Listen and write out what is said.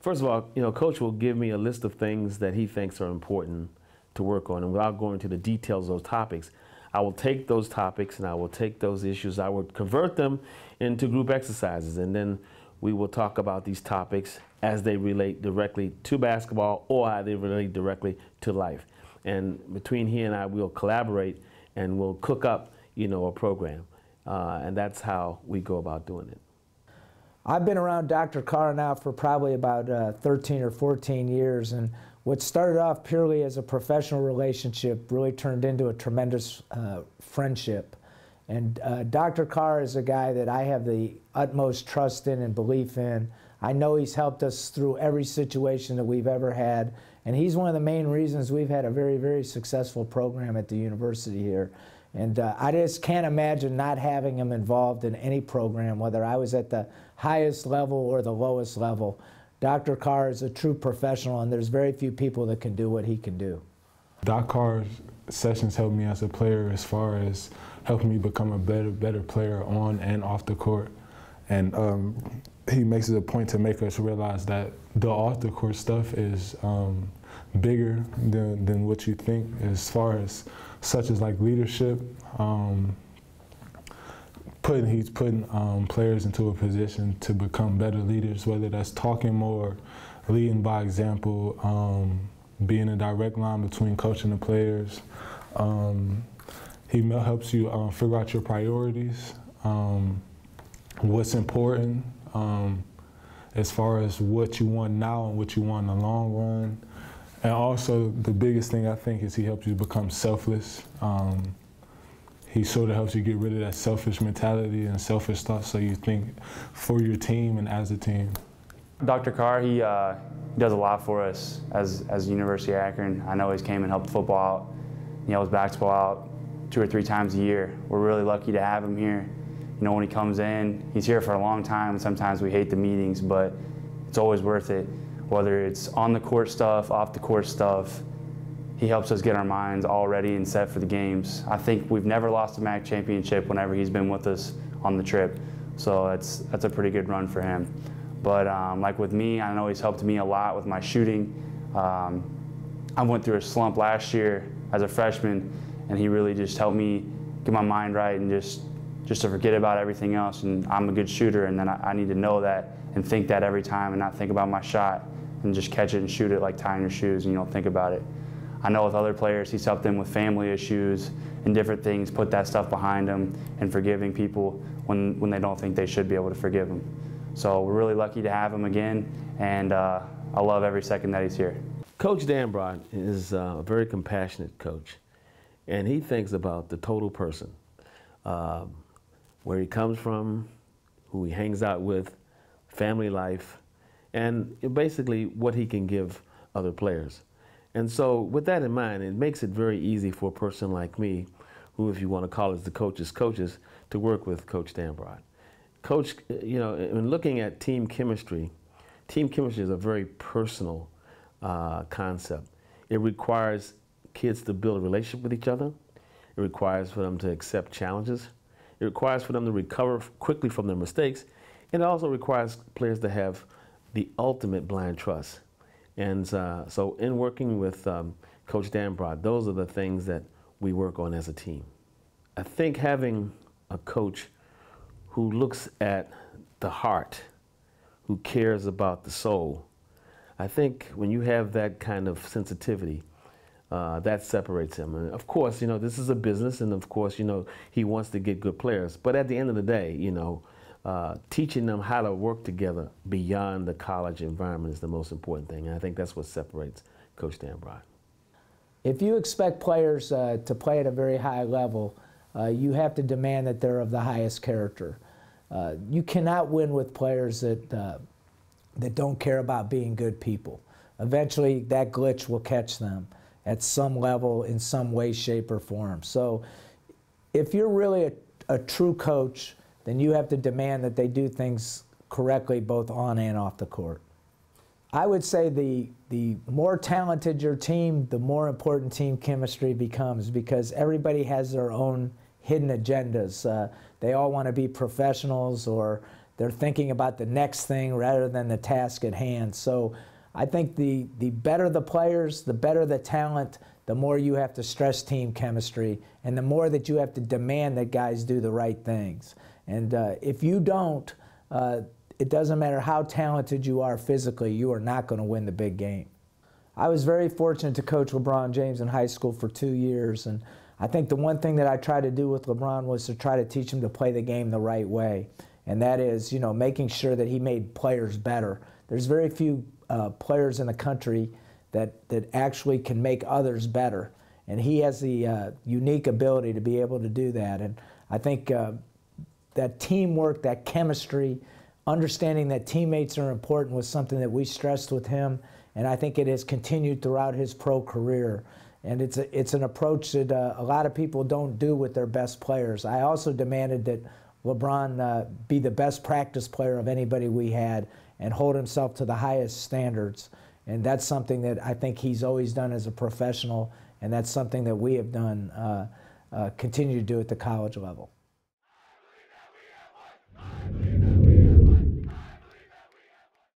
First of all, Coach will give me a list of things that he thinks are important to work on, and without going into the details of those topics, I will take those topics and I will take those issues, I will convert them into group exercises, and then we will talk about these topics as they relate directly to basketball or how they relate directly to life. And between he and I, we'll collaborate and we'll cook up, a program. And that's how we go about doing it. I've been around Dr. Carr now for probably about 13 or 14 years, and what started off purely as a professional relationship really turned into a tremendous friendship. And Dr. Carr is a guy that I have the utmost trust in and belief in. I know he's helped us through every situation that we've ever had, and he's one of the main reasons we've had a very, very successful program at the university here. And I just can't imagine not having him involved in any program, whether I was at the highest level or the lowest level. Dr. Carr is a true professional, and there's very few people that can do what he can do. Doc Carr's sessions helped me as a player as far as helping me become a better player on and off the court. And he makes it a point to make us realize that the off the court stuff is bigger than what you think, as far as such as like leadership. He's putting players into a position to become better leaders, whether that's talking more, leading by example, being a direct line between coach and the players. He helps you figure out your priorities, what's important, as far as what you want now and what you want in the long run. And also, the biggest thing I think is he helps you become selfless. He sort of helps you get rid of that selfish mentality and selfish thoughts, so you think for your team and as a team. Dr. Carr, he does a lot for us as University of Akron. I know he's came and helped football out. He helps basketball out 2 or 3 times a year. We're really lucky to have him here. When he comes in, he's here for a long time, and sometimes we hate the meetings, but it's always worth it. Whether it's on the court stuff, off the court stuff, he helps us get our minds all ready and set for the games. I think we've never lost a MAC championship whenever he's been with us on the trip, so that's a pretty good run for him. But like with me, I know he's helped me a lot with my shooting. I went through a slump last year as a freshman, and he really just helped me get my mind right and just to forget about everything else. And I'm a good shooter, and then I need to know that and think that every time and not think about my shot and just catch it and shoot it like tying your shoes, and you don't think about it. I know with other players, he's helped them with family issues and different things, put that stuff behind them and forgiving people when they don't think they should be able to forgive them. So we're really lucky to have him again, and I love every second that he's here. Coach Dambrot is a very compassionate coach, and he thinks about the total person, where he comes from, who he hangs out with, family life, and basically what he can give other players. And so with that in mind, it makes it very easy for a person like me, who, if you want to call us the coaches, to work with Coach Dambrot. Coach, in looking at team chemistry is a very personal concept. It requires kids to build a relationship with each other. It requires for them to accept challenges. It requires for them to recover quickly from their mistakes. And it also requires players to have the ultimate blind trust. And so in working with Coach Dambrot, those are the things that we work on as a team. I think having a coach who looks at the heart, who cares about the soul, I think when you have that kind of sensitivity, that separates him. And of course, this is a business, and of course, he wants to get good players. But at the end of the day, teaching them how to work together beyond the college environment is the most important thing. And I think that's what separates Coach Dambrot. If you expect players to play at a very high level, you have to demand that they're of the highest character. You cannot win with players that don't care about being good people. Eventually, that glitch will catch them at some level, in some way, shape, or form. So if you're really a true coach, then you have to demand that they do things correctly both on and off the court. I would say the more talented your team, the more important team chemistry becomes, because everybody has their own hidden agendas. They all want to be professionals, or they're thinking about the next thing rather than the task at hand. So I think the better the players, the better the talent, the more you have to stress team chemistry, and the more that you have to demand that guys do the right things. And if you don't, it doesn't matter how talented you are physically, you are not going to win the big game. I was very fortunate to coach LeBron James in high school for 2 years, and I think the one thing that I tried to do with LeBron was to try to teach him to play the game the right way, and that is, you know, making sure that he made players better. There's very few players in the country that actually can make others better, and he has the unique ability to be able to do that. And I think that teamwork, that chemistry, understanding that teammates are important was something that we stressed with him, and I think it has continued throughout his pro career. And it's an approach that a lot of people don't do with their best players. I also demanded that LeBron be the best practice player of anybody we had and hold himself to the highest standards. And that's something that I think he's always done as a professional, and that's something that we have done, continue to do at the college level.